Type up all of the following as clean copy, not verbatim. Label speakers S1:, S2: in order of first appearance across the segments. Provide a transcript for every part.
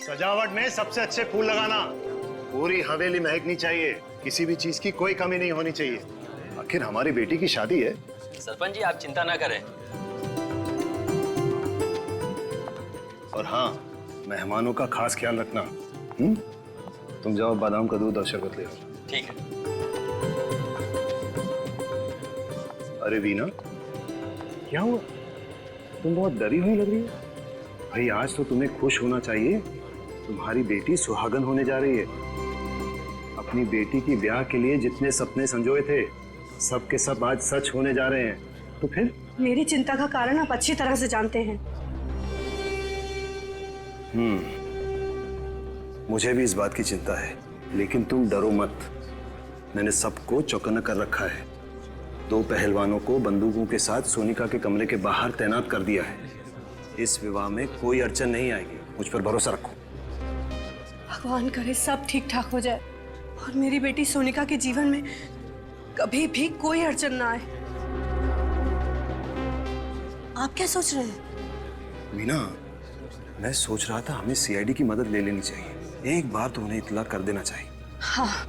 S1: सजावट में सबसे अच्छे फूल लगाना। पूरी हवेली महकनी चाहिए, किसी भी चीज की कोई कमी नहीं होनी चाहिए। आखिर हमारी बेटी की शादी है।
S2: सरपंच जी आप चिंता ना करें।
S1: और हाँ, मेहमानों का खास ख्याल रखना। तुम जाओ बादाम का दूध और शरबत ले आओ।
S2: ठीक है।
S1: अरे वीना, क्या हुआ? तुम बहुत डरी हुई लग रही हो। भाई आज तो तुम्हें खुश होना चाहिए, तुम्हारी बेटी सुहागन होने जा रही है। अपनी बेटी की ब्याह के लिए जितने सपने संजोए थे, सब के सब आज सच होने जा रहे हैं। तो फिर
S3: मेरी चिंता का कारण आप अच्छी तरह से जानते हैं।
S1: मुझे भी इस बात की चिंता है, लेकिन तुम डरो मत। मैंने सबको चौकन्ना कर रखा है। 2 पहलवानों को बंदूकों के साथ सोनिका के कमरे के बाहर तैनात कर दिया है। इस विवाह में कोई अड़चन नहीं आएगी, मुझ पर भरोसा रखो।
S3: भगवान करे सब ठीक ठाक हो जाए और मेरी बेटी सोनिका के जीवन में कभी भी कोई अड़चन ना आए। आप क्या सोच रहे हैं?
S1: मीना, मैं सोच रहा था हमें सीआईडी की मदद ले लेनी चाहिए। एक बार तो उन्हें इत्तला कर देना चाहिए।
S3: हाँ,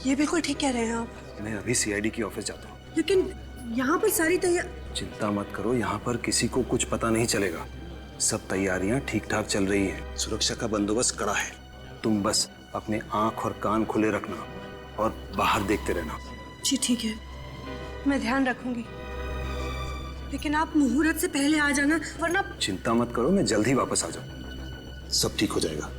S3: ये बिल्कुल ठीक कह रहे हैं आप।
S1: मैं अभी सीआईडी की ऑफिस जाता हूँ।
S3: लेकिन यहाँ पर सारी
S1: चिंता मत करो, यहाँ पर किसी को कुछ पता नहीं चलेगा। सब तैयारियां ठीक ठाक चल रही हैं। सुरक्षा का बंदोबस्त कड़ा है। तुम बस अपने आंख और कान खुले रखना और बाहर देखते रहना।
S3: जी ठीक है, मैं ध्यान रखूंगी। लेकिन आप मुहूर्त से पहले आ जाना, वरना।
S1: चिंता मत करो, मैं जल्द ही वापस आ जाऊँ। सब ठीक हो जाएगा।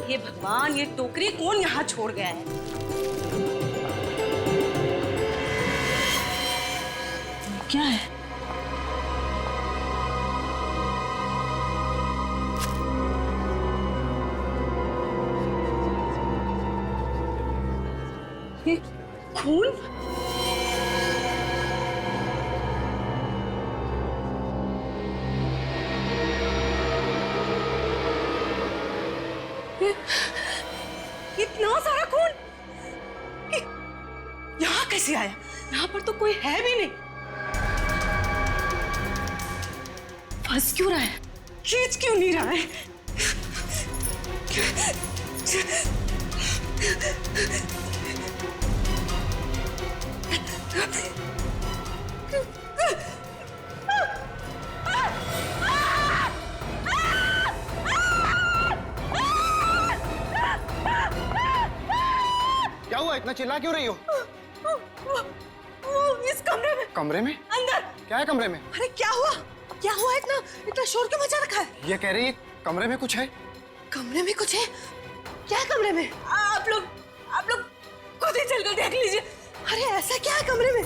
S4: ये भगवान, ये टोकरी कौन यहाँ छोड़ गया है? क्या है? ये खून? इतना सारा खून यहाँ कैसे आया? यहाँ पर तो कोई है भी नहीं। फंस क्यों रहा है? खींच क्यों नहीं रहा है?
S5: क्या हुआ? इतना चिल्ला क्यों रही हो?
S3: वो इस कमरे में।
S5: कमरे में?
S3: अंदर।
S5: क्या है कमरे में?
S3: अरे क्या हुआ? क्या हुआ? इतना शोर क्यों मचा रखा है?
S5: ये कह रही है कमरे में कुछ है।
S3: कमरे में कुछ है? क्या है कमरे में? आप लोग खुद ही चलकर देख लीजिए। अरे ऐसा क्या है कमरे में?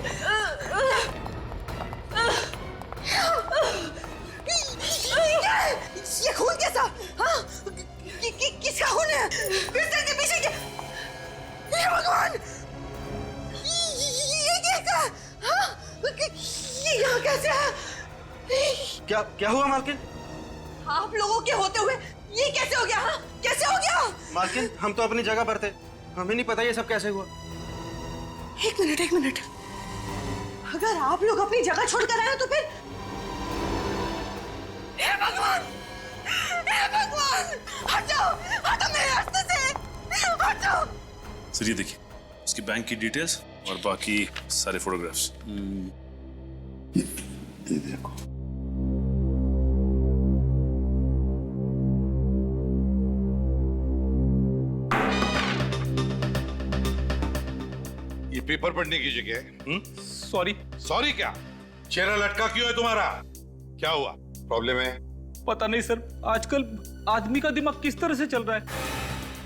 S3: ये खून कैसा? हाँ? किसका खून है? बिस्तर के पीछे क्या? हे भगवान! ये कैसा? हाँ? ये यहाँ कैसे है?
S5: क्या हुआ मालकिन?
S3: आप लोगों के होते हुए ये कैसे हो गया? हाँ? कैसे हो गया?
S5: मालकिन, हम तो अपनी जगह पर थे, हमें नहीं पता ये सब कैसे हुआ।
S3: एक मिनट। अगर आप लोग अपनी जगह छोड़कर आए तो फिर? हे भगवान! हटो मेरे रास्ते से! हटो!
S6: सर ये देखिए, उसकी बैंक की डिटेल्स और बाकी सारे फोटोग्राफ्स।
S1: ये देखो।
S7: ये पेपर पढ़ने की जगह है।
S8: सॉरी।
S7: सॉरी क्या? चेहरा लटका क्यों है तुम्हारा? क्या हुआ? प्रॉब्लम है?
S8: पता नहीं सर, आजकल आदमी का दिमाग किस तरह से चल रहा है,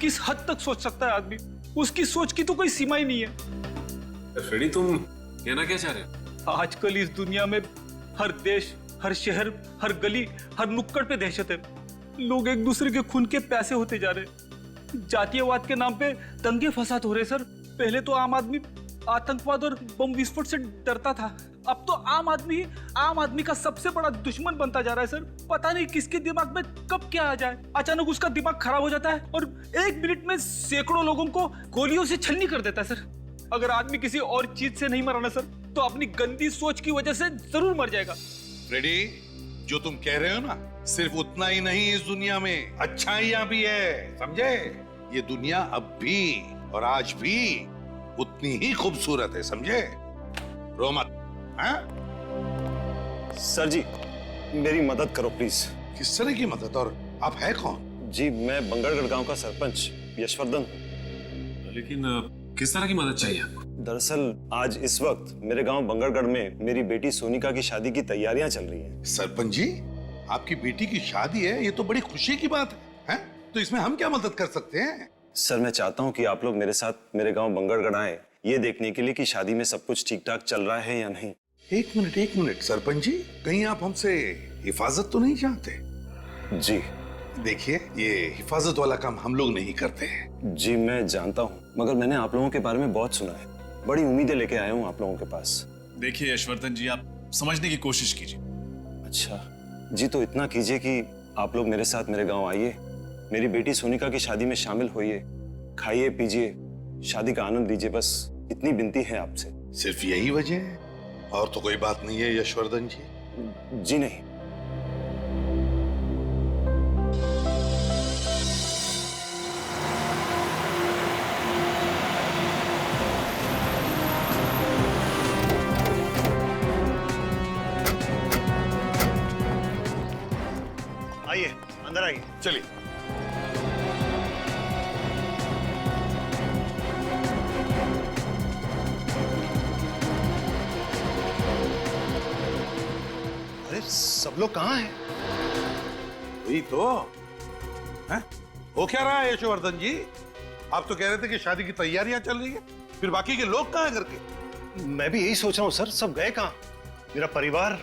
S8: किस हद तक सोच सकता है आदमी, उसकी सोच की तो कोई सीमा ही नहीं है।
S6: फ्रेडी तुम कहना क्या चाह रहे हो?
S8: आजकल इस दुनिया में हर देश, हर शहर, हर गली, हर नुक्कड़ पे दहशत है। लोग एक दूसरे के खून के प्यासे होते जा रहे हैं। जातीयवाद के नाम पे दंगे फसाद हो रहे सर। पहले तो आम आदमी आतंकवाद और बम विस्फोट से डरता था, अब तो आम आदमी का सबसे बड़ा दुश्मन बनता जा रहा है सर। पता नहीं किसके दिमाग में कब क्या आ जाए, अचानक उसका दिमाग खराब हो जाता है और 1 मिनट में सैकड़ों लोगों को गोलियों से छलनी कर देता है सर। अगर आदमी किसी और चीज से नहीं मरा ना सर, तो अपनी गंदी सोच की वजह से जरूर मर जाएगा।
S7: रेडी, जो तुम कह रहे हो ना, सिर्फ उतना ही नहीं, इस दुनिया में अच्छाइयां भी है, समझे? ये दुनिया अब भी और आज भी उतनी ही खूबसूरत है, समझे? रो मत, हाँ?
S1: सर जी, मेरी मदद करो प्लीज।
S7: किस तरह की मदद, और आप है कौन?
S1: जी, मैं बंगरगढ़ गांव का सरपंच यशवर्धन हूँ।
S6: लेकिन किस तरह की मदद चाहिए आपको?
S1: दरअसल आज इस वक्त मेरे गांव बंगरगढ़ में मेरी बेटी सोनिका की शादी की तैयारियां चल रही हैं।
S7: सरपंच जी, आपकी बेटी की शादी है, ये तो बड़ी खुशी की बात है? तो इसमें हम क्या मदद कर सकते हैं?
S1: सर, मैं चाहता हूं कि आप लोग मेरे साथ मेरे गांव बंगरगढ़ आए, ये देखने के लिए कि शादी में सब कुछ ठीक ठाक चल रहा है या नहीं।
S7: एक मिनट सरपंच जी, कहीं आप हमसे हिफाजत तो नहीं चाहते?
S1: जी
S7: देखिए, ये हिफाजत वाला काम हम लोग नहीं करते हैं।
S1: जी, मैं जानता हूँ, मगर मैंने आप लोगों के बारे में बहुत सुना है, बड़ी उम्मीदें लेके आया हूँ आप लोगों के पास।
S6: देखिए यशवर्धन जी, आप समझने की कोशिश कीजिए।
S1: अच्छा जी, तो इतना कीजिए कि आप लोग मेरे साथ मेरे गांव आइए, मेरी बेटी सोनिका की शादी में शामिल होइए, खाइए पीजिए, शादी का आनंद लीजिए, बस इतनी विनती है आपसे।
S7: सिर्फ यही वजह है, और तो कोई बात नहीं है यशवर्धन जी?
S1: जी नहीं। आइए, अंदर आइए।
S7: चलिए।
S1: अरे सब लोग कहाँ हैं?
S7: वही तो है? हो क्या रहा है यशवर्धन जी? आप तो कह रहे थे कि शादी की तैयारियां चल रही है, फिर बाकी के लोग कहाँ हैं घर के?
S1: मैं भी यही सोच रहा हूँ सर, सब गए कहाँ? मेरा परिवार,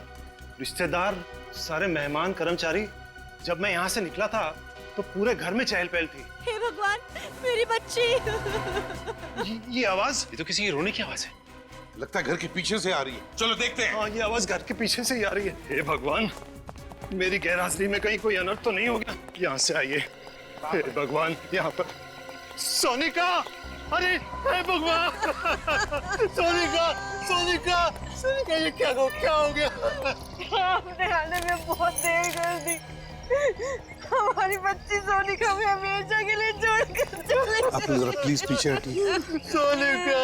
S1: रिश्तेदार, सारे मेहमान, कर्मचारी। जब मैं यहाँ से निकला था तो पूरे घर में चहल पहल थी।
S4: हे भगवान, मेरी बच्ची।
S1: ये आवाज, ये तो किसी की रोने की आवाज है।
S7: लगता है घर के पीछे से आ रही है, चलो देखते हैं।
S1: हाँ, ये आवाज घर के पीछे से ही आ रही है। हे भगवान, मेरी गैरहाजिरी में कहीं कोई अनर्थ तो नहीं हो गया? यहाँ से आइए। हे भगवान, यहाँ पर सोनिका! अरे हे भगवान! सोनिका, सोनिका, सोनिका, ये क्या हो गया?
S3: आपने आने में बहुत देर कर दी। हमारी बच्ची सोनिका में हमेशा के लिए छोड़कर चले।
S7: आप जरा प्लीज पीछे हटिए।
S1: सोनिका!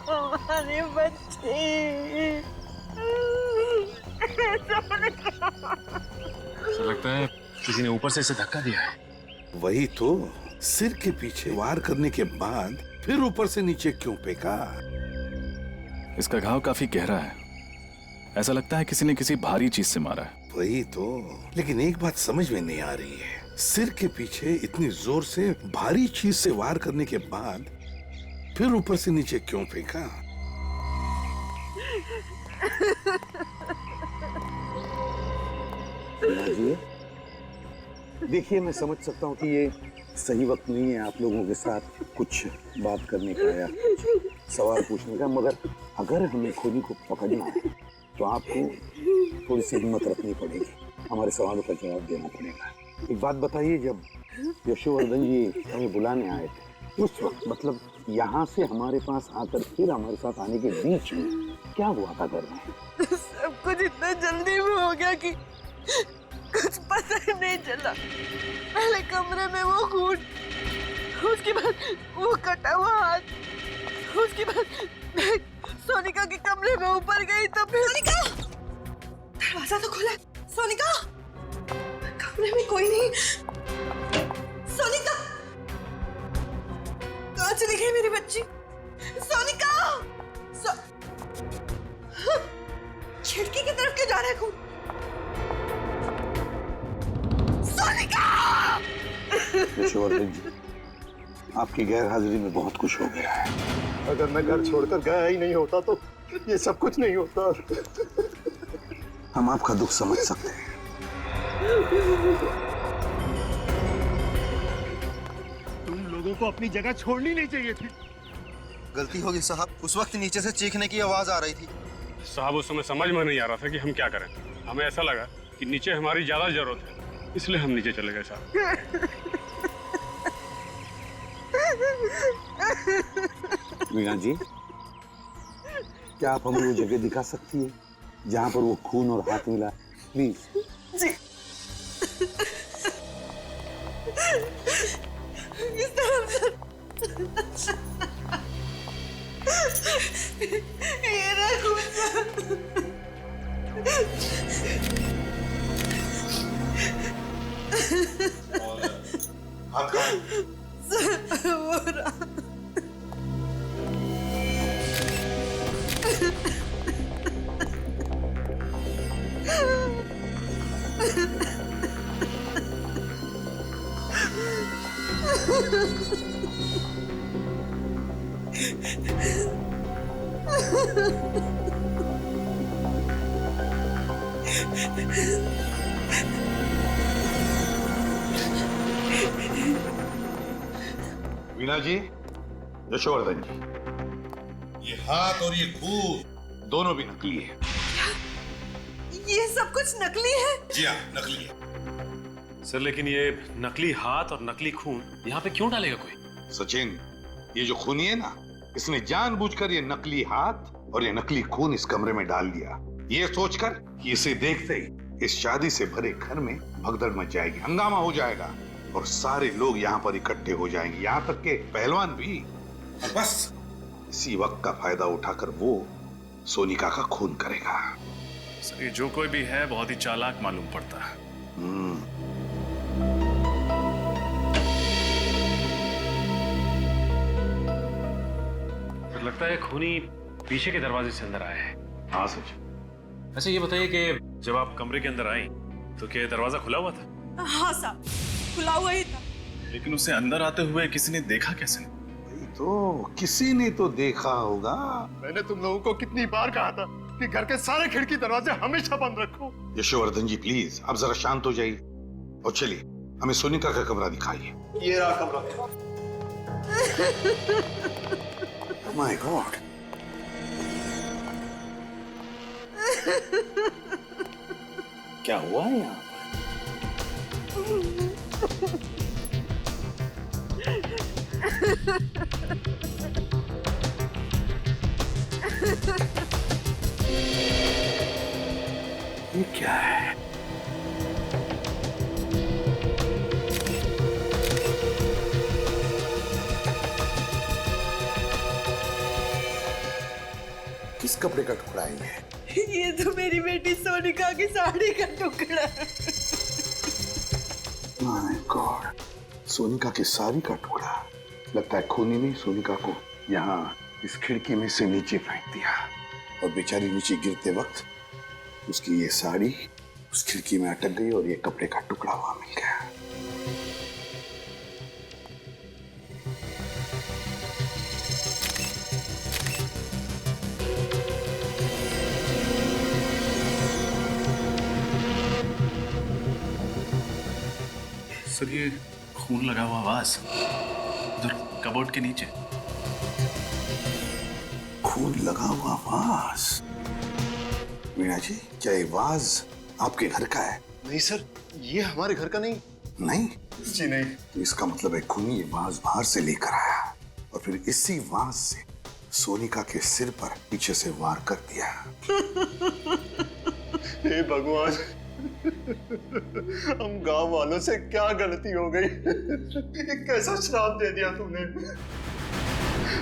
S3: हमारी बच्ची।
S6: ऐसा लगता है किसी ने ऊपर से इसे धक्का दिया है।
S7: वही तो, सिर के पीछे वार करने के बाद फिर ऊपर से नीचे क्यों फेंका?
S9: इसका घाव काफी गहरा है, ऐसा लगता है किसी ने किसी भारी चीज से मारा है।
S7: वही तो, लेकिन एक बात समझ में नहीं आ रही है, सिर के पीछे इतनी जोर से भारी चीज से वार करने के बाद फिर ऊपर से नीचे क्यों फेंका?
S10: देखिए, मैं समझ सकता हूँ कि ये सही वक्त नहीं है आप लोगों के साथ कुछ बात करने का या सवाल पूछने का, मगर अगर हमें खोजी को पकड़ना है तो आपको थोड़ी सी हिम्मत रखनी पड़ेगी, हमारे सवालों का जवाब देना पड़ेगा। एक बात बताइए, जब यशवर्धन जी हमें बुलाने आए थे उस वक्त, मतलब यहाँ से हमारे पास आकर फिर हमारे साथ आने के बीच में क्या हुआ था घर में?
S3: सब कुछ इतना जल्दी में हो गया कि कुछ पता ही नहीं चला। पहले कमरे में वो खून, उसके बाद वो कटा हुआ हाथ, उसके बाद मैं सोनिका के कमरे में ऊपर गई तो फिर सोनिका! दरवाजा तो खुला है। सोनिका! कमरे में कोई नहीं। सोनिका! कहाँ चली गई मेरी बच्ची? सोनिका! खिड़की की तरफ क्यों जा रहा है खून?
S10: यशवर्धन जी, आपकी गैर हाजिरी में बहुत कुछ हो गया है।
S1: अगर मैं घर छोड़कर गया ही नहीं होता तो ये सब कुछ नहीं होता।
S10: हम आपका दुख समझ सकते हैं।
S1: तुम लोगों को अपनी जगह छोड़नी नहीं चाहिए थी।
S5: गलती होगी साहब, उस वक्त नीचे से चीखने की आवाज आ रही थी।
S11: साहब उस समय समझ में नहीं आ रहा था कि हम क्या करें। हमें ऐसा लगा कि नीचे हमारी ज्यादा जरूरत है, इसलिए हम नीचे चले गए साहब।
S10: वीणा जी, क्या आप हमें वो जगह दिखा सकती है जहां पर वो खून और हाथ मिला? प्लीज।
S3: जी। इस तरफ से। ये रहा खून।
S7: हाथ कहाँ?
S3: वो रहा।
S7: वीणा जी, यशोवर्धन जी, ये हाथ और ये खून दोनों भी नकली है।
S3: ये सब कुछ नकली है?
S7: जी हाँ, नकली है।
S6: सर लेकिन ये नकली हाथ और नकली खून यहाँ पे क्यों डालेगा कोई?
S7: सचिन, ये जो खूनी है ना, इसने जानबूझकर ये नकली हाथ और ये नकली खून इस कमरे में डाल दिया, ये सोचकर कि इसे देखते ही इस शादी से भरे घर में भगदड़ मच जाएगी, हंगामा हो जाएगा और सारे लोग यहाँ पर इकट्ठे हो जाएंगे, यहाँ तक के पहलवान भी। और बस इसी वक्त का फायदा उठाकर वो सोनिका का खून करेगा।
S6: सर ये जो कोई भी है बहुत ही चालाक मालूम पड़ता है।
S11: तो लगता है खूनी पीछे के दरवाजे से अंदर आया है।
S6: हाँ सच। अच्छा ये बताइए कि जब आप कमरे के अंदर आई तो क्या दरवाजा खुला हुआ था?
S4: हाँ साहब, खुला हुआ ही था।
S6: लेकिन उसे अंदर आते हुए किसी ने देखा कैसे?
S7: तो किसी ने तो देखा होगा।
S1: मैंने तुम लोगों को कितनी बार कहा था कि घर के सारे खिड़की दरवाजे हमेशा बंद रखो।
S7: यशोवर्धन जी प्लीज, आप जरा शांत हो जाइए और चलिए हमें सोनिका का कमरा दिखाइए।
S1: ये रहा कमरा।
S10: माय गॉड, क्या हुआ है यहाँ? ये क्या है? किस कपड़े का टुकड़ा है ये?
S3: ये तो मेरी बेटी सोनिका की साड़ी का टुकड़ा है।
S10: माय गॉड, सोनिका की साड़ी का टुकड़ा। लगता है खूनी ने सोनिका को यहाँ इस खिड़की में से नीचे फेंक दिया और बेचारी नीचे गिरते वक्त उसकी ये साड़ी उस खिड़की में अटक गई और ये कपड़े का टुकड़ा वहां मिल गया।
S6: सर ये खून लगा हुआ वास उधर कबोर्ड के नीचे।
S10: खून लगा हुआ वास? मीना जी, क्या ये वाज आपके घर का है?
S1: नहीं सर, ये हमारे घर का नहीं।
S10: नहीं
S1: जी नहीं।
S10: तो इसका मतलब है खूनी ये वाज बाहर से लेकर आया और फिर इसी वाज से सोनिका के सिर पर पीछे से वार कर दिया।
S1: हे भगवान, हम गांव वालों से क्या गलती हो गई? ये कैसा श्राप दे दिया तूने?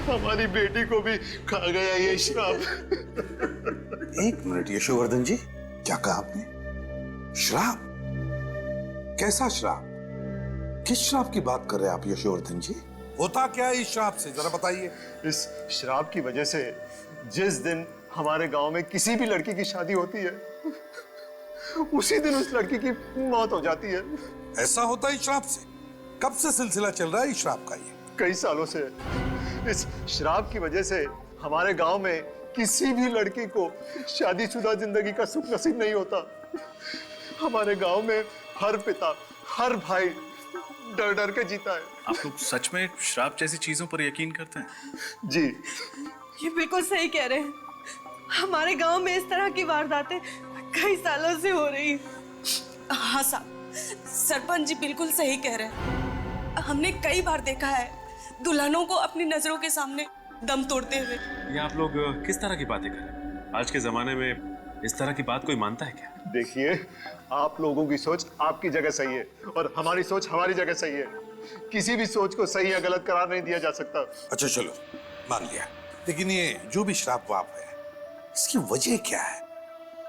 S1: हमारी बेटी को भी खा गया ये श्राप।
S10: एक मिनट यशोवर्धन जी, क्या कहा आपने? श्राप? कैसा श्राप? किस श्राप की बात कर रहे हैं आप यशोवर्धन जी?
S7: होता क्या है इस श्राप से, जरा बताइए।
S1: इस श्राप की वजह से जिस दिन हमारे गांव में किसी भी लड़की की शादी होती है, उसी दिन उस लड़की की मौत हो जाती है।
S7: ऐसा होता है इस श्राप से? कब से सिलसिला चल रहा है इस श्राप का? ये
S1: कई सालों से इस शराब की वजह से हमारे गांव में किसी भी लड़की को शादीशुदा जिंदगी का सुख नसीब नहीं होता। हमारे गांव में हर पिता, हर भाई डर डर के जीता है।
S9: आप लोग सच में शराब जैसी चीजों पर यकीन करते हैं?
S1: जी,
S3: ये बिल्कुल सही कह रहे हैं। हमारे गांव में इस तरह की वारदातें कई सालों से हो रही हैं।
S4: हाँ साहब, सरपंच जी बिल्कुल सही कह रहे हैं। हमने कई बार देखा है दुल्हनों को अपनी नजरों के सामने दम तोड़ते हुए।
S6: ये आप लोग किस तरह की बातें कर रहे हैं? आज के जमाने में इस तरह की बात कोई मानता है क्या?
S1: देखिए, आप लोगों की सोच आपकी जगह सही है और हमारी सोच हमारी जगह सही है। किसी भी सोच को सही या गलत करार नहीं दिया जा सकता।
S7: अच्छा चलो, मान लिया, लेकिन ये जो भी शराब वाप है, इसकी वजह क्या है?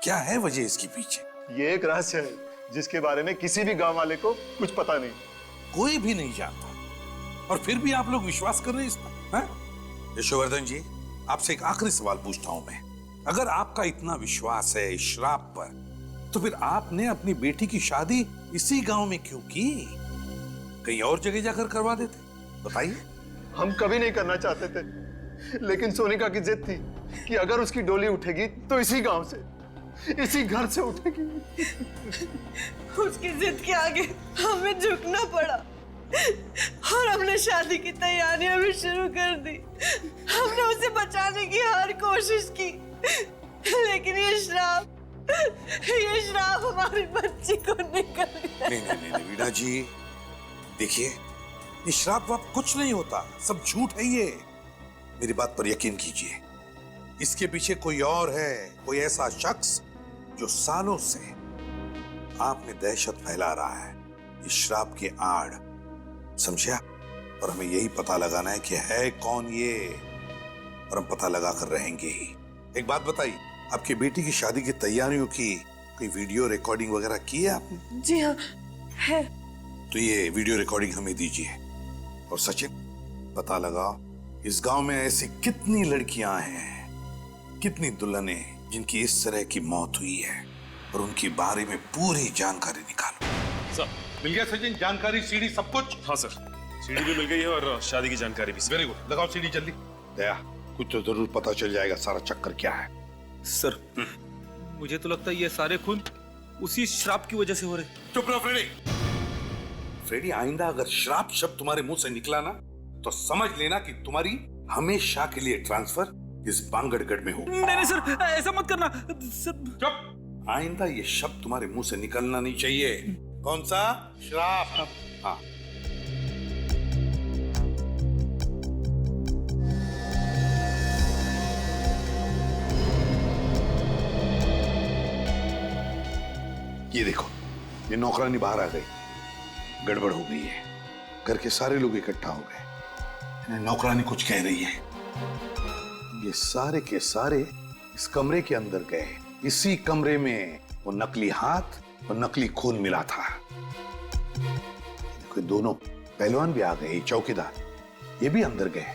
S7: क्या है वजह इसके पीछे?
S1: ये एक रहस्य है जिसके बारे में किसी भी गांव वाले को कुछ पता नहीं।
S7: कोई भी नहीं जानता, और फिर भी आप लोग विश्वास कर रहे हैं इस पर? यशोवर्धन जी, आपसे एक आखिरी सवाल पूछता हूं मैं। अगर आपका इतना विश्वास है इस शराब पर, तो फिर आपने अपनी बेटी की शादी इसी गांव में क्यों की? कहीं और जगह जाकर करवा देते? बताइए।
S1: हम कभी नहीं करना चाहते थे, लेकिन सोनिका की जिद थी कि अगर उसकी डोली उठेगी तो इसी गांव से, इसी घर से उठेगी।
S3: उसकी जिद के आगे हमें झुकना पड़ा और हमने शादी की तैयारियां भी शुरू कर दी। हमने उसे बचाने की हर कोशिश की, लेकिन ये श्राप हमारी बच्ची को निकल गया।
S7: नहीं वीणा जी, देखिए, ये श्राप वाप कुछ नहीं होता, सब झूठ है ये। मेरी बात पर यकीन कीजिए, इसके पीछे कोई और है, कोई ऐसा शख्स जो सालों से आप में दहशत फैला रहा है, इस श्राप के आड़, समझा? और हमें यही पता लगाना है कि है कौन ये, और हम पता लगा कर रहेंगे ही। एक बात बताइए, आपकी बेटी की शादी की तैयारियों की कोई वीडियो रिकॉर्डिंग वगैरह की है आपने?
S3: जी हाँ, है।
S7: तो ये वीडियो रिकॉर्डिंग हमें दीजिए। और सचिन, पता लगाओ इस गांव में ऐसी कितनी लड़कियां हैं, कितनी दुल्हनें जिनकी इस तरह की मौत हुई है, और उनके बारे में पूरी जानकारी निकालो।
S6: सर,
S7: मिल गया सचिन जानकारी, सीडी सब कुछ?
S6: हाँ सर, सीडी भी मिल गई है और शादी की जानकारी भी।
S7: वेरी गुड, लगाओ सीडी जल्दी। दया, कुछ तो जरूर पता चल जाएगा सारा चक्कर क्या है।
S8: सर, मुझे तो लगता है ये सारे खून उसी श्राप की वजह से हो रहे।
S7: चुप रहो फ्रेडी। फ्रेडी, आइंदा अगर श्राप शब्द तुम्हारे मुंह से निकला ना, तो समझ लेना कि तुम्हारी हमेशा के लिए ट्रांसफर इस बांगड़गढ़ में होगा।
S8: नहीं सर, ऐसा मत करना सर।
S7: चुप, आइंदा ये शब्द तुम्हारे मुंह से निकलना नहीं चाहिए। कौन सा? श्राप। हाँ, ये देखो, ये नौकरानी बाहर आ गई। गड़बड़ हो गई है, घर के सारे लोग इकट्ठा हो गए। नौकरानी कुछ कह रही है। ये सारे के सारे इस कमरे के अंदर गए। इसी कमरे में वो नकली हाथ और नकली खून मिला था। कोई दोनों पहलवान भी आ गए, चौकीदार ये भी अंदर गए।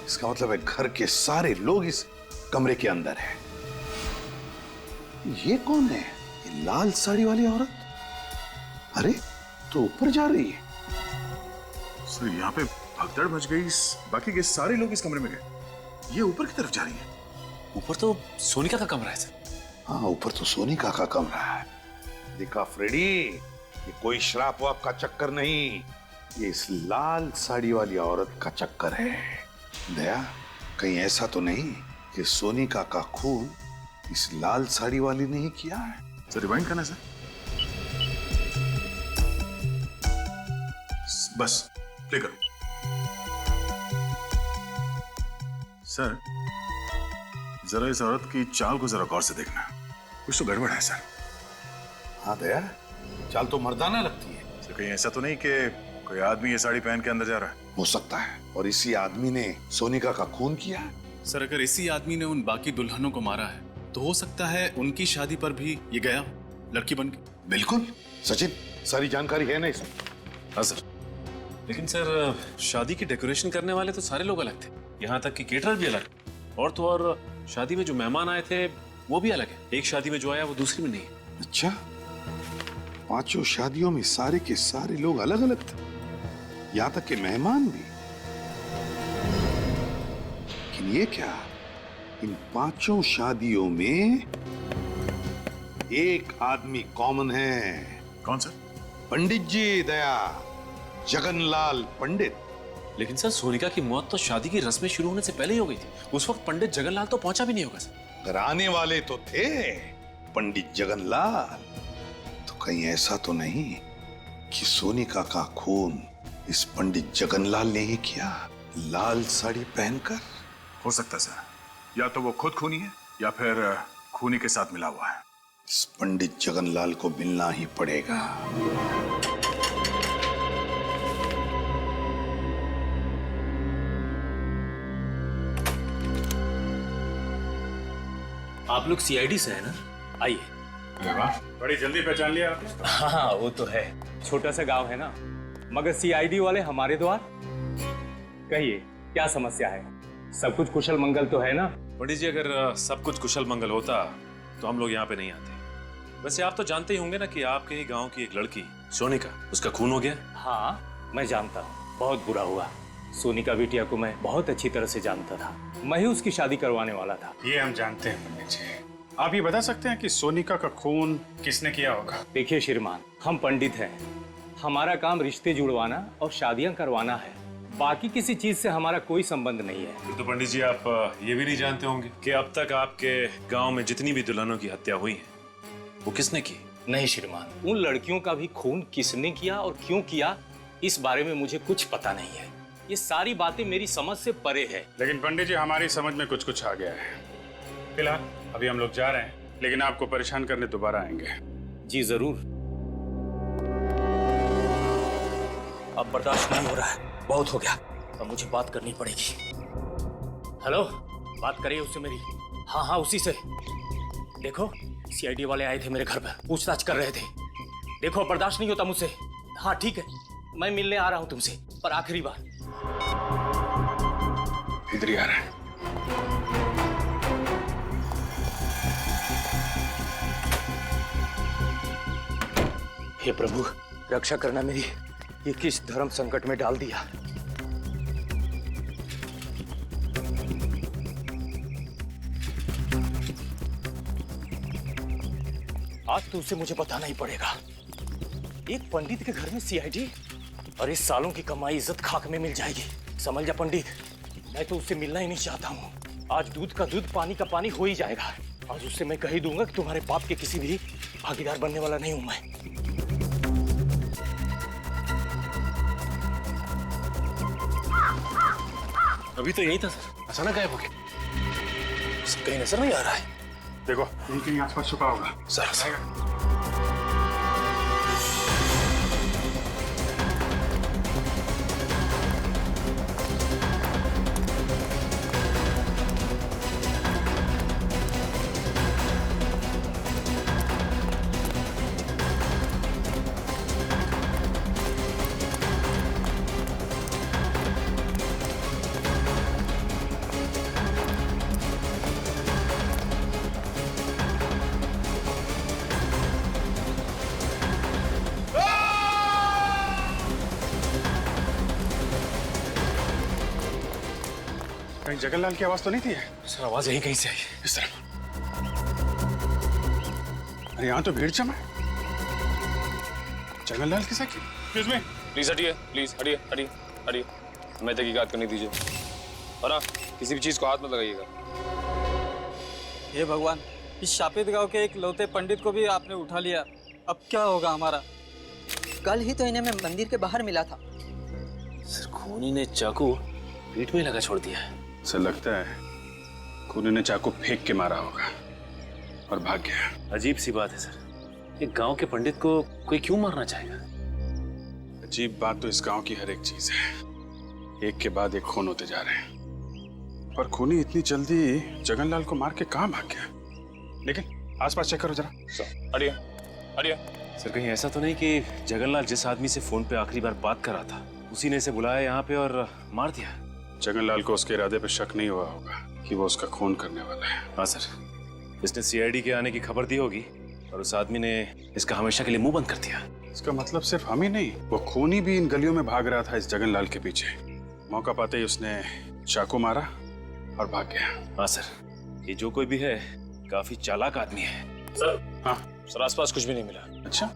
S7: इसका मतलब है घर के सारे लोग इस कमरे के अंदर हैं। ये कौन है? ये लाल साड़ी वाली औरत? अरे, तो ऊपर जा रही है।
S9: सर, यहाँ पे भगदड़ मच गई, बाकी के सारे लोग इस कमरे में गए। ये ऊपर की तरफ जा रही है।
S6: ऊपर तो सोनिका का कमरा है सर।
S7: हाँ, ऊपर तो सोनिका का कमरा है। देखा फ्रेडी, ये कोई श्राप वाप का चक्कर नहीं, ये इस लाल साड़ी वाली औरत का चक्कर है। दया, कहीं ऐसा तो नहीं कि सोनिका का खून इस लाल साड़ी वाली ने ही किया है?
S9: सर, रिवाइंड करना सर। बस प्ले करो सर। जरा इस औरत की चाल को जरा गौर से देखना, कुछ तो गड़बड़ है सर।
S7: हाँ दया, चाल तो मर्दाना लगती है।
S9: सर, कहीं ऐसा तो नहीं कि कोई आदमी ये साड़ी पहन के अंदर जा रहा है?
S7: हो सकता है, और इसी आदमी ने सोनिका का खून किया है।
S9: सर, अगर इसी आदमी ने उन बाकी दुल्हनों को मारा है, तो हो सकता है उनकी शादी पर भी ये गया लड़की बन के।
S7: बिल्कुल सचिन, सारी जानकारी है ना इसमें?
S6: हाँ सर, लेकिन सर शादी की डेकोरेशन करने वाले तो सारे लोग अलग थे, यहाँ तक कि केटरर भी अलग, और तो और शादी में जो मेहमान आए थे वो भी अलग है। एक शादी में जो आया वो दूसरी में नहीं है।
S7: अच्छा, पांचों शादियों में सारे के सारे लोग अलग अलग थे, यहाँ तक के मेहमान भी। लेकिन ये क्या, इन 5 शादियों में एक आदमी कॉमन है।
S9: कौन सा?
S7: पंडित जी, दया, जगनलाल पंडित।
S6: लेकिन सर सोनिका की मौत तो शादी की रस्में शुरू होने से पहले ही हो गई थी। उस वक्त पंडित जगनलाल तो पहुंचा भी नहीं होगा सर।
S7: अगर आने वाले तो थे पंडित जगनलाल, तो कहीं ऐसा तो नहीं कि सोनिका का खून इस पंडित जगनलाल ने ही किया, लाल साड़ी पहनकर?
S9: हो सकता है सर, या तो वो खुद खूनी है या फिर खूनी के साथ मिला हुआ है।
S7: इस पंडित जगनलाल को मिलना ही पड़ेगा।
S2: आप लोग सीआईडी से है ना? आइए।
S11: बड़ी जल्दी पहचान लिया आपने।
S2: हाँ वो तो है।
S12: छोटा सा गांव है ना, मगर सीआईडी वाले हमारे द्वार। कहिए क्या समस्या है? सब कुछ कुशल मंगल तो है ना?
S6: पंडित जी, अगर सब कुछ कुशल मंगल होता तो हम लोग यहाँ पे नहीं आते। वैसे आप तो जानते ही होंगे ना कि आपके ही गांव की एक लड़की सोनिका, उसका खून हो गया।
S12: हाँ मैं जानता हूँ, बहुत बुरा हुआ। सोनिका बिटिया को मैं बहुत अच्छी तरह से जानता था, मैं ही उसकी शादी करवाने वाला था।
S11: ये हम जानते हैं पंडित जी। आप ये बता सकते हैं कि सोनिका का खून किसने किया होगा?
S12: देखिए श्रीमान, हम पंडित हैं, हमारा काम रिश्ते जुड़वाना और शादियां करवाना है, बाकी किसी चीज से हमारा कोई संबंध नहीं है।
S6: तो पंडित जी, आप ये भी नहीं जानते होंगे कि अब तक आपके गांव में जितनी भी दुल्हनों की हत्या हुई है वो किसने की?
S12: नहीं श्रीमान, उन लड़कियों का भी खून किसने किया और क्यों किया, इस बारे में मुझे कुछ पता नहीं है। ये सारी बातें मेरी समझ से परे है।
S11: लेकिन पंडित जी, हमारी समझ में कुछ कुछ आ गया है। फिलहाल अभी हम लोग जा रहे हैं, लेकिन आपको परेशान करने दोबारा आएंगे।
S12: जी जरूर।
S2: अब बर्दाश्त नहीं हो रहा है, बहुत हो गया। अब मुझे बात करनी पड़ेगी।
S12: हेलो, बात करिए उससे मेरी। हाँ उसी से। देखो सीआईडी वाले आए थे मेरे घर पर, पूछताछ कर रहे थे। देखो बर्दाश्त नहीं होता मुझसे। हाँ ठीक है, मैं मिलने आ रहा हूँ तुमसे, पर आखिरी बार।
S11: इधर ही आ रहा है।
S12: हे प्रभु, रक्षा करना मेरी। ये किस धर्म संकट में डाल दिया। आज तो उसे मुझे बताना ही पड़ेगा। एक पंडित के घर में सीआईडी, और इस सालों की कमाई इज्जत खाक में मिल जाएगी। समझ जा पंडित, मैं तो उससे मिलना ही नहीं चाहता हूँ। आज दूध का दूध, पानी का पानी हो ही जाएगा। आज उससे मैं कह ही दूंगा कि तुम्हारे बाप के किसी भी भागीदार बनने वाला नहीं हूं मैं।
S6: अभी तो यही था सर, अचानक गायब हो गया। कहीं नजर नहीं आ रहा है।
S11: देखो कहीं कहीं आसपास छुपा होगा।
S6: सर
S11: कहीं जगनलाल की आवाज तो नहीं थी?
S6: सर आवाज यही कहीं से आई।
S11: इस तरफ। अरे यहाँ तो भीड़ जमा है। जगनलाल के साथ? एक्सक्यूज मी,
S13: प्लीज हटिए, प्लीज हटिए हटिए हटिए, हमें तहकीकात करने दीजिए। और ना किसी भी चीज को हाथ मत लगाइएगा।
S14: हे भगवान, इस शापित गांव के एक लौते पंडित को भी आपने उठा लिया। अब क्या होगा हमारा?
S15: कल ही तो इन्हें मैं मंदिर के बाहर मिला था।
S6: सर खूनी ने चाकू पीठ में लगा छोड़ दिया है।
S11: सर लगता है खूनी ने चाकू फेंक के मारा होगा और भाग गया।
S6: अजीब सी बात है सर, एक गांव के पंडित को कोई क्यों मारना चाहेगा?
S11: अजीब बात तो इस गांव की हर एक चीज है, एक के बाद एक खून होते जा रहे हैं। पर खूनी इतनी जल्दी जगनलाल को मार के कहां भाग गया? लेकिन आसपास चेक करो जरा।
S13: हटिए हटिए।
S6: सर कहीं ऐसा तो नहीं कि जगनलाल जिस आदमी से फोन पे आखिरी बार बात कर रहा था उसी ने इसे बुलाया यहाँ पे और मार दिया?
S11: जगनलाल को उसके इरादे पे शक नहीं हुआ होगा कि वो उसका खून करने वाला है।
S6: हाँ सर, इसने सीआईडी के आने की खबर दी होगी और उस आदमी ने इसका हमेशा के लिए मुंह बंद कर दिया।
S11: इसका मतलब सिर्फ हम ही नहीं, वो खूनी भी इन गलियों में भाग रहा था इस जगनलाल के पीछे। मौका पाते ही उसने चाकू मारा और भाग गया।
S6: हाँ सर, ये जो कोई भी है काफी चालाक आदमी है।
S13: सर।
S11: हाँ
S13: सर, आसपास कुछ भी नहीं मिला।
S11: अच्छा,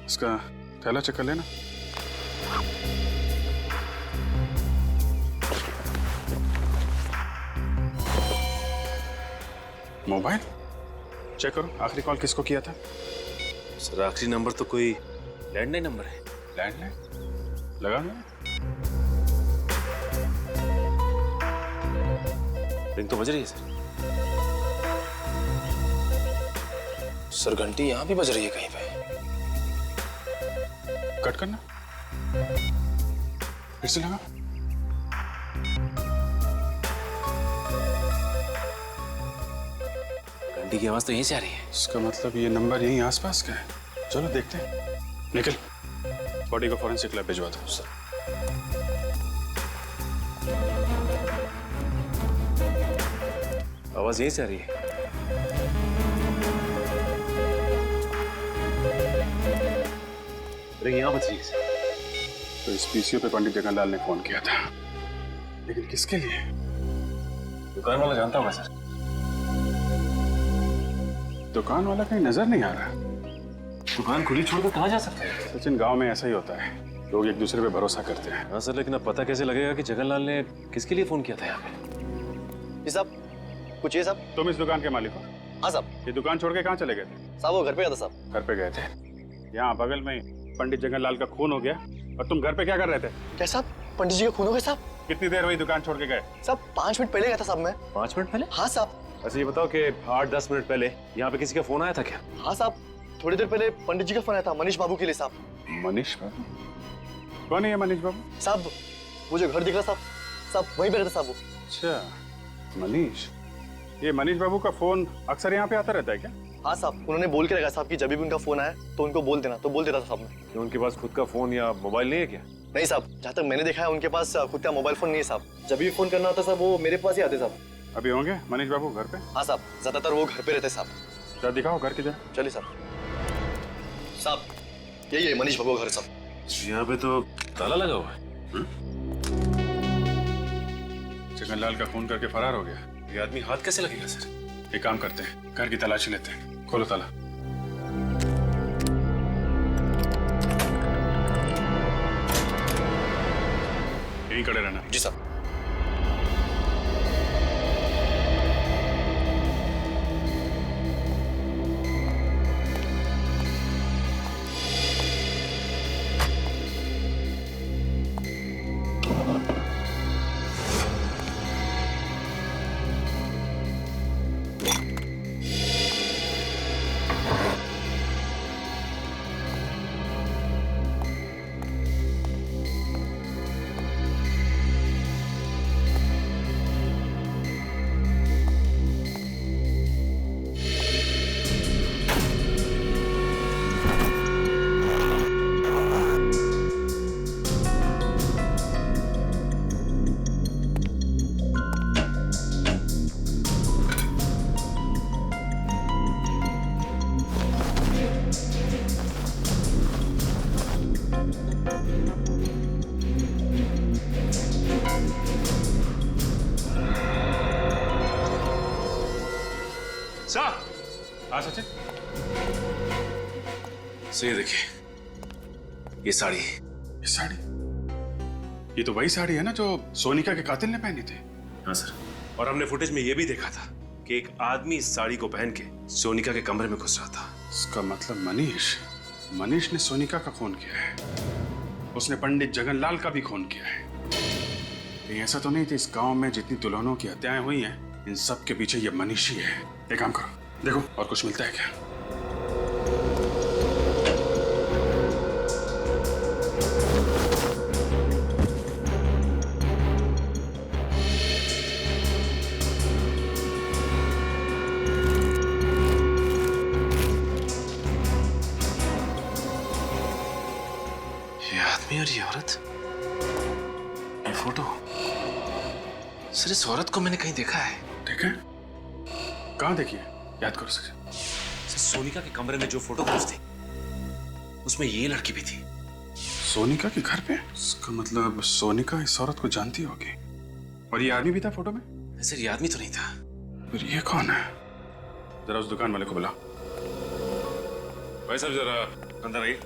S11: इसका थैला चेक कर लेना। मोबाइल चेक करो, आखिरी कॉल किसको किया था?
S6: सर आखिरी नंबर तो कोई लैंडलाइन नंबर है।
S11: लैंडलाइन लगा लो।
S6: रिंग तो बज रही है सर।
S13: सर घंटी यहाँ भी बज रही है कहीं पे।
S11: कट करना, फिर से लगा।
S6: घंटी की आवाज तो यहीं से आ रही है।
S11: इसका मतलब ये नंबर यहीं आसपास का है। चलो देखते हैं। निकल, बॉडी को फॉरेंसिक लैब भिजवा दो। सर
S6: आवाज यहीं से आ रही है। रिंग यहाँ बज रही है।
S11: तो इस पीसीओ पे पंडित जगन्नाथ ने फोन किया था, लेकिन किसके लिए?
S6: दुकान वाला जानता होगा सर।
S11: दुकान वाला कहीं नजर नहीं आ रहा।
S6: दुकान खुली छोड़कर कहाँ जा सकते हैं?
S11: सचिन, गांव में ऐसा ही होता है, लोग एक दूसरे पे भरोसा करते हैं।
S6: हाँ सर, लेकिन अब पता कैसे लगेगा कि जगनलाल ने किसके लिए फोन किया था यहाँ पे?
S5: जी साहब, कुछ ये साहब।
S11: तुम इस दुकान के मालिक हो?
S5: हाँ साहब।
S11: ये दुकान छोड़ के कहाँ चले गए थे?
S5: साहब वो घर पे गया था साहब।
S11: घर पे गए थे। यहाँ बगल में पंडित जगन्नाथ का खून हो गया और तुम घर पे क्या कर रहे थे?
S5: क्या साहब, पंडित जी का खून हो गया साहब?
S11: कितनी देर हुई दुकान छोड़ के गए?
S5: साहब 5 मिनट पहले गया था साहब मैं।
S6: 5 मिनट पहले?
S5: हाँ साहब।
S6: अच्छा ये बताओ कि 8-10 मिनट पहले यहाँ पे किसी का फोन आया था क्या?
S5: हाँ साहब, थोड़ी देर पहले पंडित जी का फोन आया था मनीष बाबू के लिए साहब।
S11: मनीष बाबू? कौन है ये मनीष बाबू?
S5: साहब वो जो घर दिख रहा साहब, साहब वहीं पे रहता साहब वो।
S11: अच्छा, मनीष। ये मनीष बाबू का फोन अक्सर यहाँ पे आता रहता है क्या?
S5: हाँ साहब, उन्होंने बोल के रखा साहब कि जब भी उनका फोन आए तो उनको बोल देना, तो बोल देता था साहब ने।
S6: कि उनके पास खुद का फोन या मोबाइल नहीं है क्या?
S5: नहीं साहब, जहाँ तक मैंने देखा है उनके पास खुद का मोबाइल फोन नहीं है साहब। जब भी फोन करना होता साहब वो मेरे पास ही आते साहब।
S11: अभी होंगे मनीष बाबू घर पे?
S5: हाँ साहब, ज्यादातर वो घर पे रहते साहब।
S11: क्या दिखाओ घर किधर?
S5: चलिए साहब। साहब यही है मनीष बाबू का घर साहब।
S6: यहाँ पे तो ताला लगा हुआ है।
S11: जगनलाल का खून करके फरार हो गया।
S6: ये आदमी हाथ कैसे लगेगा सर?
S11: एक काम करते हैं, घर की तलाशी लेते हैं। खोलो ताला। यहीं खड़े रहना।
S5: जी साहब।
S11: सचिन,
S6: ये देखिए, ये साड़ी।
S11: ये साड़ी? ये तो वही साड़ी है ना जो सोनिका के कातिल ने पहनी थी।
S6: हाँ सर, और हमने फुटेज में ये भी देखा था कि एक आदमी इस साड़ी को पहन के सोनिका के कमरे में घुस रहा था।
S11: इसका मतलब मनीष ने सोनिका का खून किया है। उसने पंडित जगनलाल का भी खून किया है। कहीं ऐसा तो नहीं कि इस गांव में जितनी दुल्हनों की हत्याएं हुई हैं, इन सब के पीछे ये मनीष ही है। एक काम करो, देखो और कुछ मिलता है क्या।
S6: ये आदमी और ये औरत, ये फोटो। सर इस औरत को मैंने कहीं देखा है।
S11: देखा? कहाँ देखिए? याद करो सर।
S6: सोनिका के कमरे में जो फोटोग्राफ्स थी उसमें ये लड़की भी थी।
S11: सोनिका के घर पे? इसका मतलब सोनिका इस औरत को जानती होगी। और ये आदमी भी था फोटो में?
S6: सर ये आदमी तो नहीं था।
S11: फिर ये कौन है? जरा उस दुकान वाले को बुला। भाई साहब जरा अंदर आइए।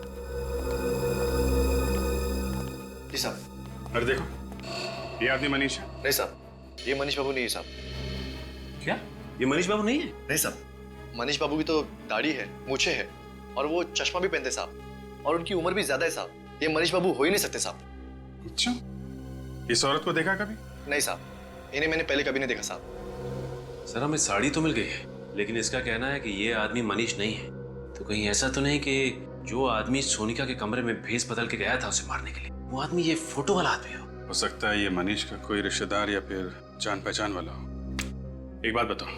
S5: जी साहब।
S11: अरे देखो, ये आदमी मनीष है।
S5: नहीं साहब, ये मनीष बाबू नहीं है साहब।
S6: क्या ये मनीष बाबू नहीं है?
S5: नहीं साहब, मनीष बाबू की तो दाढ़ी है, मूछें है और वो चश्मा भी पहनते साहब, और उनकी उम्र भी ज्यादा है साहब। ये मनीष बाबू हो ही नहीं सकते साहब।
S11: अच्छा, इस औरत को देखा कभी?
S5: नहीं साहब, इन्हें मैंने पहले कभी नहीं देखा साहब।
S6: सर हमें साड़ी तो मिल गई है, लेकिन इसका कहना है कि ये आदमी मनीष नहीं है। तो कहीं ऐसा तो नहीं कि जो आदमी सोनिका के कमरे में भेस बदल के गया था उसे मारने के लिए, वो आदमी ये फोटो वाला आदमी हो
S11: सकता है ये मनीष का कोई रिश्तेदार या फिर जान पहचान वाला हो। एक बात बताओ,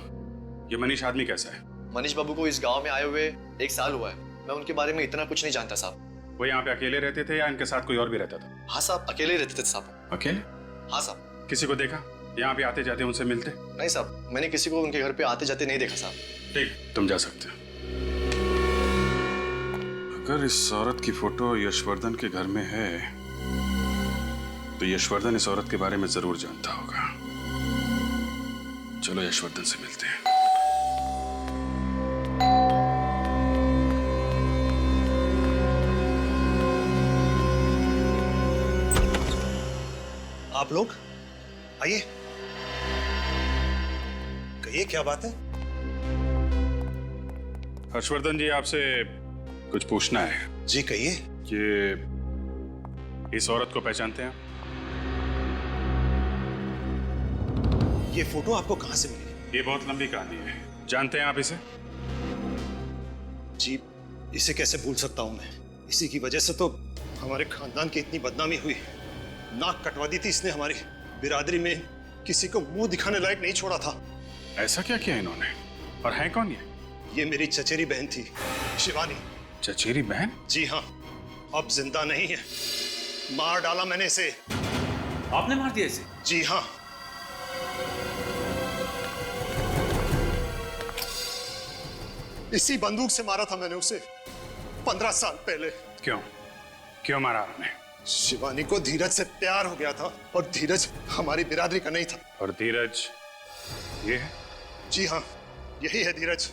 S11: ये मनीष आदमी कैसा है?
S5: मनीष बाबू को इस गांव में आए हुए 1 साल हुआ है। मैं उनके बारे में इतना कुछ नहीं जानता साहब।
S11: वो यहाँ पे अकेले रहते थे या इनके साथ कोई और भी रहता था?
S5: हाँ साहब, अकेले रहते थे साहब।
S11: अकेले?
S5: हाँ साहब।
S11: किसी को देखा यहाँ पे आते जाते उनसे मिलते?
S5: नहीं साहब, मैंने किसी को उनके घर पे आते जाते नहीं देखा साहब।
S11: ठीक, तुम जा सकते हो। अगर इस औरत की फोटो यशवर्धन के घर में है तो यशवर्धन इस औरत के बारे में जरूर जानता होगा। चलो यशवर्धन से मिलते हैं।
S1: आप लोग आइए, कहिए क्या बात है?
S11: हर्षवर्धन जी, आपसे कुछ पूछना है।
S1: जी कहिए।
S11: कि इस औरत को पहचानते हैं?
S1: ये फोटो आपको कहां से मिली?
S11: ये बहुत लंबी कहानी है। जानते हैं आप इसे?
S1: जी, इसे कैसे भूल सकता हूं मैं। इसी की वजह से तो हमारे खानदान की इतनी बदनामी हुई। नाक कटवा दी थी इसने, हमारी बिरादरी में किसी को मुंह दिखाने लायक नहीं छोड़ा था।
S11: ऐसा क्या किया इन्होंने? और है कौन
S1: ये मेरी चचेरी बहन थी, शिवानी।
S11: चचेरी बहन?
S1: जी हाँ, अब जिंदा नहीं है। मार डाला मैंने इसे।
S2: आपने मार दिया इसे?
S1: जी हाँ। इसी बंदूक से मारा था मैंने उसे 15 साल पहले।
S11: क्यों? क्यों मारा आपने?
S1: शिवानी को धीरज से प्यार हो गया था और धीरज हमारी बिरादरी का नहीं था।
S11: और धीरज ये है?
S1: जी हाँ, यही है धीरज।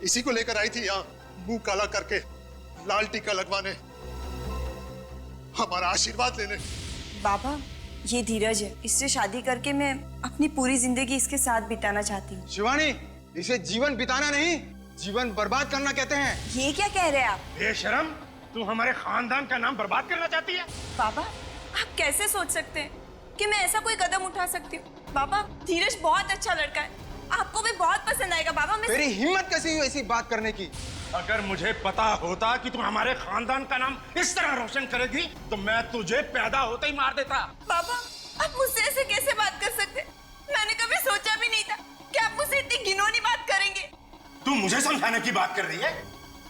S1: इसी को लेकर आई थी यहाँ, मुंह काला करके, लाल टीका लगवाने, हमारा आशीर्वाद लेने।
S4: बाबा, ये धीरज है। इससे शादी करके मैं अपनी पूरी जिंदगी इसके साथ बिताना चाहती हूँ।
S16: शिवानी, इसे जीवन बिताना नहीं, जीवन बर्बाद करना कहते हैं।
S4: ये क्या कह रहे हैं आप?
S16: बेशरम, तू हमारे खानदान का नाम बर्बाद करना चाहती है?
S4: बाबा, आप कैसे सोच सकते हैं कि मैं ऐसा कोई कदम उठा सकती हूँ? बाबा, धीरज बहुत अच्छा लड़का है, आपको भी बहुत पसंद आएगा। बाबा, मैं
S16: तेरी हिम्मत कैसी हुई ऐसी बात करने की?
S17: अगर मुझे पता होता कि तुम हमारे खानदान का नाम इस तरह रोशन करेगी तो मैं तुझे पैदा होते ही मार देता।
S4: बाबा, आप मुझसे ऐसे कैसे बात कर सकते? मैंने कभी सोचा भी नहीं था कि आप मुझसे इतनी घिनौनी बात करेंगे।
S17: तू मुझे समझाने की बात कर रही है?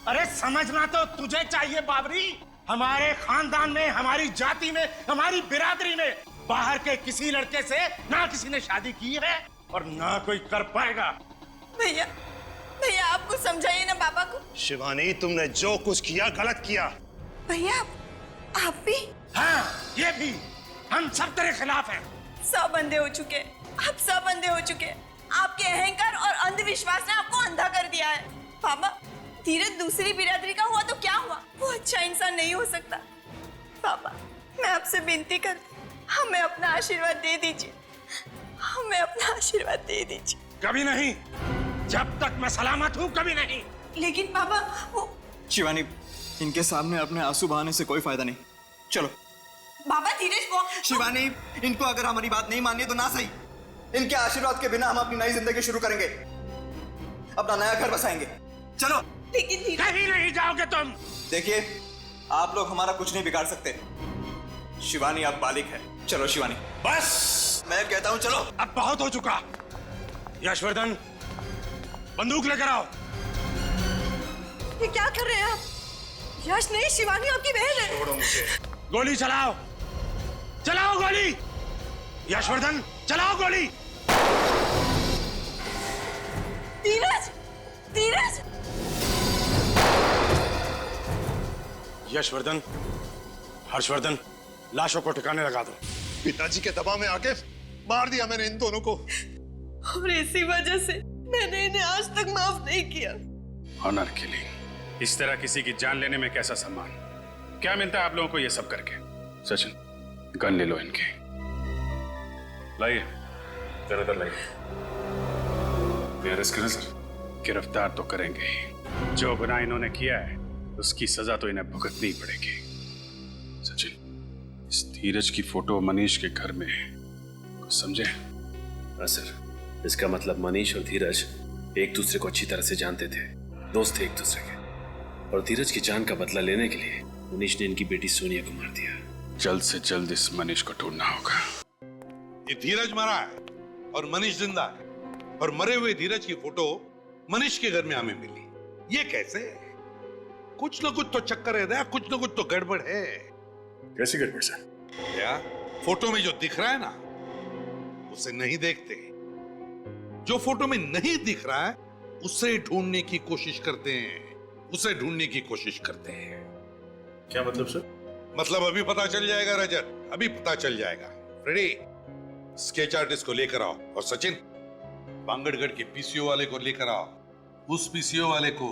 S17: अरे समझना तो तुझे चाहिए बाबरी। हमारे खानदान में, हमारी जाति में, हमारी बिरादरी में बाहर के किसी लड़के से ना किसी ने शादी की है और ना कोई कर पाएगा।
S4: भैया, भैया आप कुछ समझाइए ना बाबा को।
S1: शिवानी, तुमने जो कुछ किया गलत किया।
S4: भैया, आप भी?
S17: हाँ, ये भी। हम सब तेरे खिलाफ हैं।
S4: सब अंधे हो चुके, आप सब अंधे हो चुके। आपके अहंकार और अंधविश्वास ने आपको अंधा कर दिया है। बाबा, धीरज दूसरी बिरादरी का हुआ तो क्या हुआ? वो अच्छा इंसान नहीं हो सकता। बाबा, मैं आपसे विनती करती, हमें अपना आशीर्वाद दे दीजिए, हमें अपना आशीर्वाद दे दीजिए।
S17: कभी नहीं, जब तक मैं सलामत हूँ कभी नहीं।
S4: लेकिन बाबा, वो
S14: शिवानी, इनके सामने अपने आंसू बहाने से कोई फायदा नहीं। चलो।
S4: बाबा, धीरज वो
S14: शिवानी, इनको अगर हमारी बात नहीं मानी तो ना सही, इनके आशीर्वाद के बिना हम अपनी नई जिंदगी शुरू करेंगे, अपना नया घर बसाएंगे। चलो।
S4: लेकिन
S17: कहीं नहीं जाओगे तुम।
S14: देखिए, आप लोग हमारा कुछ नहीं बिगाड़ सकते। शिवानी अब बालिग है। चलो शिवानी।
S17: बस,
S14: मैं कहता हूँ चलो।
S17: अब बहुत हो चुका। यशवर्धन, बंदूक लेकर आओ।
S3: ये क्या कर रहे हैं आप? यश नहीं, शिवानी आपकी बहन है।
S1: छोड़ो मुझे।
S17: गोली चलाओ, चलाओ गोली। यशवर्धन, चलाओ गोली।
S3: धीरज, धीरज।
S17: यशवर्धन, हर्षवर्धन, लाशों को ठिकाने लगा दो।
S1: पिताजी के दबाव में आके मार दिया मैंने इन दोनों को।
S3: और इसी वजह से मैंने इन्हें आज तक माफ नहीं किया।
S11: ऑनर किलिंग, इस तरह किसी की जान लेने में कैसा सम्मान? क्या मिलता है आप लोगों को ये सब करके? सचिन, गन ले लो इनके।
S6: लाइए, ज्यादातर लाइए। अरेस्ट करें सर?
S11: गिरफ्तार तो करेंगे ही। जो गुनाह इन्होंने किया है उसकी सजा तो इन्हें भुगतनी पड़ेगी। सचिन, इस धीरज की फोटो मनीष के घर में है, कुछ समझे?
S6: हाँ सर, इसका मतलब मनीष और धीरज एक दूसरे को अच्छी तरह से जानते थे, दोस्त थे एक दूसरे के, और धीरज की जान का बदला लेने के लिए मनीष ने इनकी बेटी सोनिया को मार दिया।
S11: जल्द से जल्द इस मनीष को ढूंढना होगा।
S7: ये धीरज मरा है और मनीष जिंदा है, और मरे हुए धीरज की फोटो मनीष के घर में हमें मिली। ये कैसे? कुछ ना कुछ तो चक्कर है दया, कुछ ना कुछ तो गड़बड़ है।
S9: कैसी गड़बड़ सर?
S7: क्या फोटो में जो दिख रहा है ना, उसे नहीं देखते। जो फोटो में नहीं दिख रहा है उसे ढूंढने की कोशिश करते हैं, उसे ढूंढने की कोशिश करते हैं।
S9: क्या मतलब सर?
S7: मतलब अभी पता चल जाएगा रजत, अभी पता चल जाएगा। फ्रेडी, स्केच आर्टिस्ट को लेकर आओ, और सचिन, बांगड़गढ़ के पीसीओ वाले को लेकर आओ, उस पीसीओ वाले को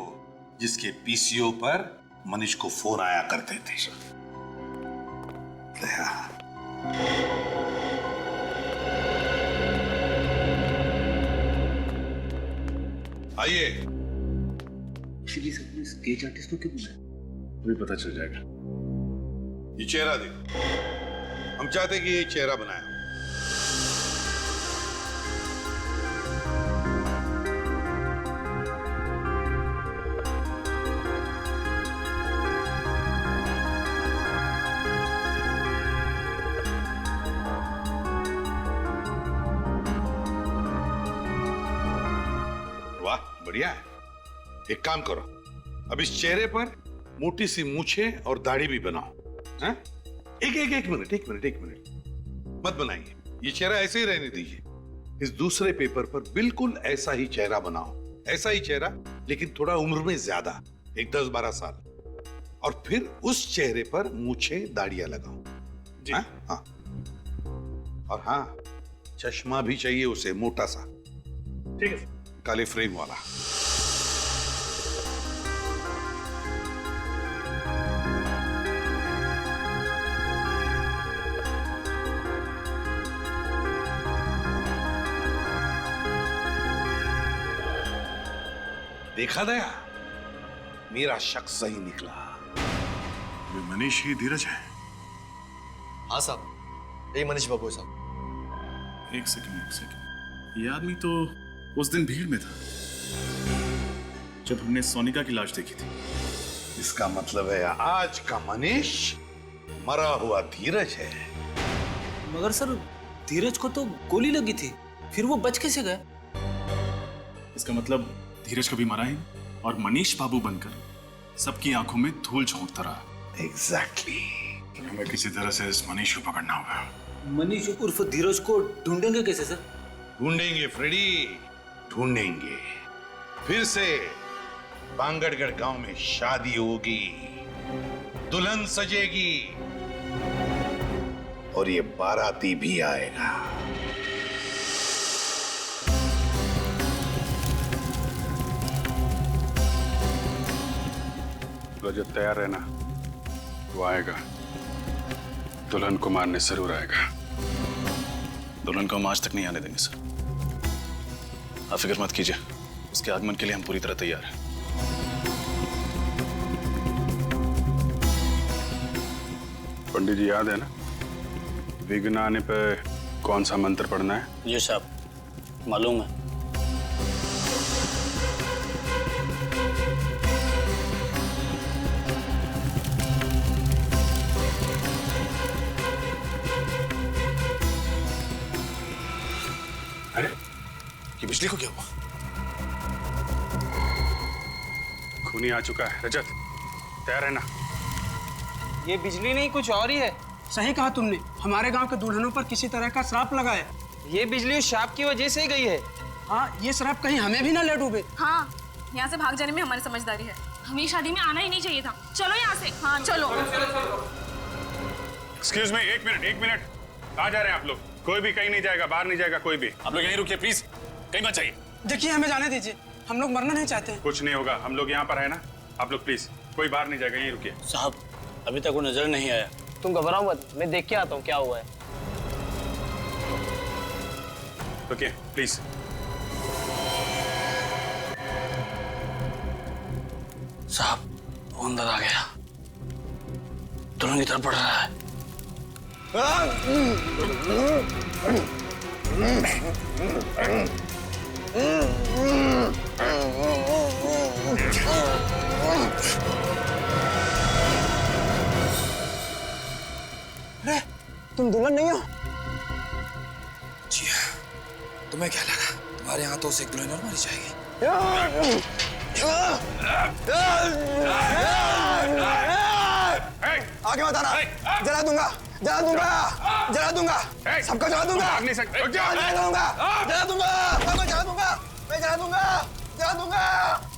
S7: जिसके पीसीओ पर मनीष को फोन आया करते थे। आइए।
S6: स्केच आर्टिस्ट को क्यों बुलाया? अभी पता चल जाएगा।
S7: ये चेहरा देखो, हम चाहते हैं कि ये चेहरा बनाया। वाह, बढ़िया है। एक काम करो, अब इस चेहरे पर मोटी सी मूछें और दाढ़ी भी बनाओ। हाँ? एक मिनट मत बनाइए, ये चेहरा ऐसे ही रहने दीजिए। इस दूसरे पेपर पर बिल्कुल ऐसा ही चेहरा बनाओ, ऐसा ही चेहरा, लेकिन थोड़ा उम्र में ज्यादा, एक 10-12 साल, और फिर उस चेहरे पर मूछें दाढ़ियां लगाओ। हाँ? हाँ। और हाँ, चश्मा भी चाहिए उसे, मोटा सा, ठीक है, काले फ्रेम वाला। देखा दया, मेरा शक सही निकला।
S9: ये मनीष ही धीरज है?
S5: हाँ साहब, ये मनीष बाबू साहब।
S9: एक सेकंड। ये आदमी तो उस दिन भीड़ में था जब हमने सोनिका की लाश देखी थी।
S7: इसका मतलब है आज का मनीष मरा हुआ धीरज है।
S2: मगर सर, धीरज को तो गोली लगी थी, फिर वो बच कैसे गए?
S9: इसका मतलब धीरज कभी मरा ही नहीं और मनीष बाबू बनकर सबकी आंखों में धूल झोंकता रहा।
S7: एग्जैक्टली।
S9: हमें किसी तरह से इस मनीष को पकड़ना होगा।
S2: मनीष उर्फ धीरज को ढूंढेंगे कैसे सर?
S7: ढूंढेंगे फ्रेडी, ढूंढेंगे। फिर से बांगड़गढ़ गांव में शादी होगी, दुल्हन सजेगी, और ये बाराती भी आएगा।
S11: रजत, तैयार रहना, वो आएगा। दुल्हन को मारने जरूर आएगा।
S9: दुल्हन को हम आज तक नहीं आने देंगे सर। आप फिक्र मत कीजिए, उसके आगमन के लिए हम पूरी तरह तैयार हैं।
S11: पंडित जी, याद है ना विघ्न आने पे कौन सा मंत्र पढ़ना है?
S12: जी साहब, मालूम है।
S9: अरे, ये बिजली को क्या हुआ?
S11: खूनी आ चुका है। रजत, तैयार रहना।
S15: ये बिजली नहीं, कुछ और ही है।
S18: सही कहा तुमने, हमारे गांव के दुल्हनों पर किसी तरह का श्राप लगा है।
S15: ये बिजली उस श्राप की वजह से ही गई है।
S18: हाँ, ये श्राप कहीं हमें भी ना ले डूबे।
S4: हाँ, यहाँ से भाग जाने में हमारी समझदारी है। हमें शादी में आना ही नहीं चाहिए था। चलो यहाँ से। हाँ चलो।
S11: एक्सक्यूज मी, एक मिनट। कहाँ जा रहे हैं आप लोग? कोई भी कहीं नहीं जाएगा, बाहर नहीं जाएगा कोई भी।
S6: आप लोग यहीं रुकिए प्लीज।
S9: कहीं मत जाइए।
S18: देखिए हमें जाने दीजिए, हम लोग मरना नहीं चाहते।
S11: कुछ नहीं होगा, हम लोग यहाँ पर है ना। आप लोग प्लीज कोई बाहर नहीं जाएगा, यहीं रुकिए।
S12: साहब अभी तक वो नजर नहीं आया।
S15: तुम घबराओ मत, मैं देख के आता हूँ क्या हुआ है।
S11: रुकिए प्लीज।
S12: साहब वो अंदर आ गया, दुल्हन की तरफ बढ़ रहा है।
S18: अरे तुम दुल्हन नहीं हो?
S14: जी तुम्हें क्या लगा तुम्हारे हाथों से एक दुल्हन और मारी जाएगी?
S16: आगे मत आना, जला दूंगा, जला दूंगा, जला दूंगा, सबको जला दूंगा, जला दूंगा, जला दूंगा, मैं जला दूंगा, मैं जला दूंगा, जला दूंगा,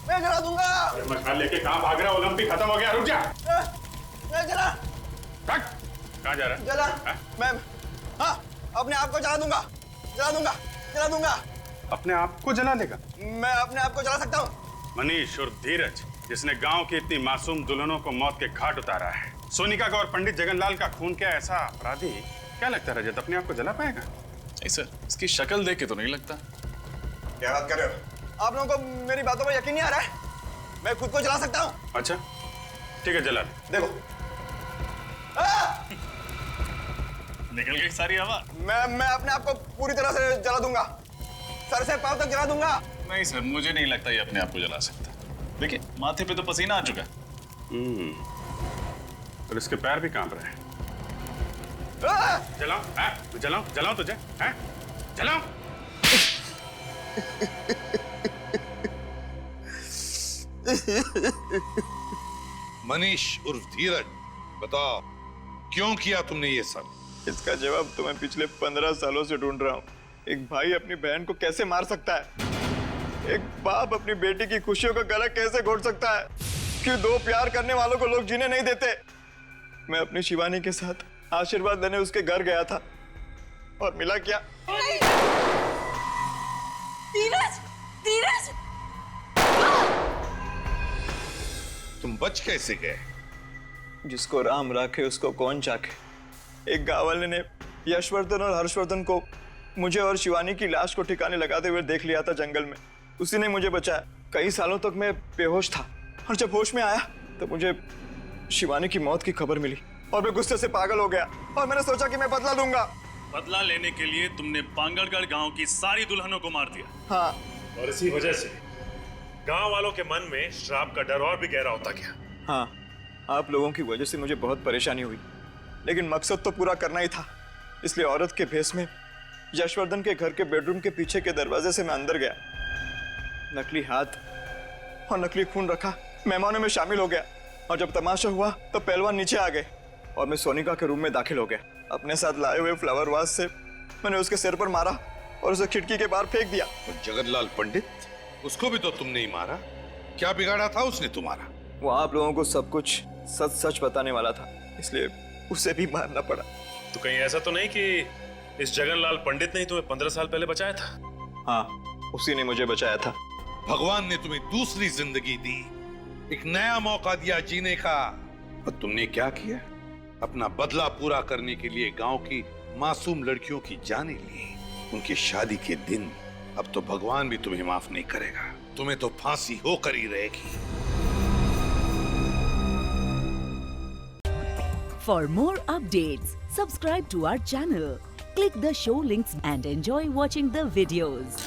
S16: मैं जला दूंगा।
S11: मशाल लेके कहाँ भाग रहा? ओलंपिक खत्म हो गया, रुक जा।
S16: मैं जला,
S11: कहाँ जा रहा है?
S16: जला, मैं हाँ अपने आप को जला दूंगा, जला दूंगा, जला दूंगा।
S11: अपने आप को जला लेगा?
S16: मैं अपने आप को जला सकता हूँ।
S11: मनीष और धीरज, जिसने गांव की इतनी मासूम दुल्हनों को मौत के घाट उतारा है, सोनिका का और पंडित जगनलाल का खून क्या ऐसा अपराधी, क्या लगता है रजत अपने आप को जला पाएगा?
S9: नहीं सर, इसकी शक्ल देख के तो नहीं लगता।
S16: क्या बात कर रहे हो? आप लोगों को मेरी बातों पर यकीन नहीं आ रहा है? मैं खुद को जला सकता हूँ।
S11: अच्छा ठीक है, जला ले।
S16: देखो
S9: निकल गई सारी हवा।
S16: मैं अपने आप को पूरी तरह से जला दूंगा, सर से पांव तक जला दूंगा।
S9: नहीं सर, मुझे नहीं लगता ये अपने आप को जला सकता। देखिए माथे पे तो पसीना आ चुका है।
S11: और इसके पैर भी कांप रहे हैं। जलाओ, जलाओ, जलाओ तुझे, हैं? जलाओ।
S7: मनीष उर्फ धीरज, बताओ क्यों किया तुमने ये सब?
S14: इसका जवाब तो मैं पिछले 15 सालों से ढूंढ रहा हूँ। एक भाई अपनी बहन को कैसे मार सकता है? एक बाप अपनी बेटी की खुशियों का गला कैसे घोट सकता है? क्यों दो प्यार करने वालों को लोग जीने नहीं देते? मैं अपनी शिवानी के साथ आशीर्वाद लेने उसके घर गया था और मिला क्या?
S4: धीरज, धीरज!
S7: तुम बच कैसे गए?
S14: जिसको राम राखे उसको कौन चाखे। एक गांव वाले ने यशवर्धन और हर्षवर्धन को मुझे और शिवानी की लाश को ठिकाने लगाते हुए देख लिया था जंगल में। उसी ने मुझे बचाया। कई सालों तक मैं बेहोश था और जब होश में आया तो मुझे शिवानी की मौत की खबर मिली और मैं गुस्से से पागल हो गया और मैंने सोचा कि मैं बदला लूंगा।
S9: बदला लेने के लिए तुमने पांगड़गढ़ गांव की सारी दुल्हनों को मार दिया।
S14: हाँ,
S19: और इसी वजह से गांव वालों के मन में श्राप का डर और भी गहरा होता गया।
S14: हाँ, आप लोगों की वजह से मुझे बहुत परेशानी हुई, लेकिन मकसद तो पूरा करना ही था। इसलिए औरत के भेष में यशवर्धन के घर के बेडरूम के पीछे के दरवाजे से मैं अंदर गया। नकली हाथ और नकली खून रखा, मेहमानों में शामिल हो गया और जब तमाशा हुआ तो पहलवान नीचे आ गए और मैं सोनिका के रूम में दाखिल हो गया। अपने साथ लाए हुए फ्लावर वास से मैंने उसके सिर पर मारा और उसे खिड़की के बाहर फेंक दिया।
S7: और जगनलाल पंडित, उसको भी तो तुमने ही मारा। क्या बिगाड़ा था उसने तुम्हारा?
S14: वो आप लोगों को सब कुछ सच सच बताने वाला था, इसलिए उसे भी मारना पड़ा।
S19: तो कहीं ऐसा तो नहीं कि इस जगनलाल पंडित ने ही तुम्हें 15 साल पहले बचाया था?
S14: हाँ, उसी ने मुझे बचाया था।
S7: भगवान ने तुम्हें दूसरी जिंदगी दी, एक नया मौका दिया जीने का। और तुमने क्या किया? अपना बदला पूरा करने के लिए गांव की मासूम लड़कियों की जानें ली। उनकी शादी के दिन अब तो भगवान भी तुम्हें माफ नहीं करेगा। तुम्हें तो फांसी होकर ही रहेगी।
S20: For more updates, subscribe to our channel, click the show links and enjoy watching the videos.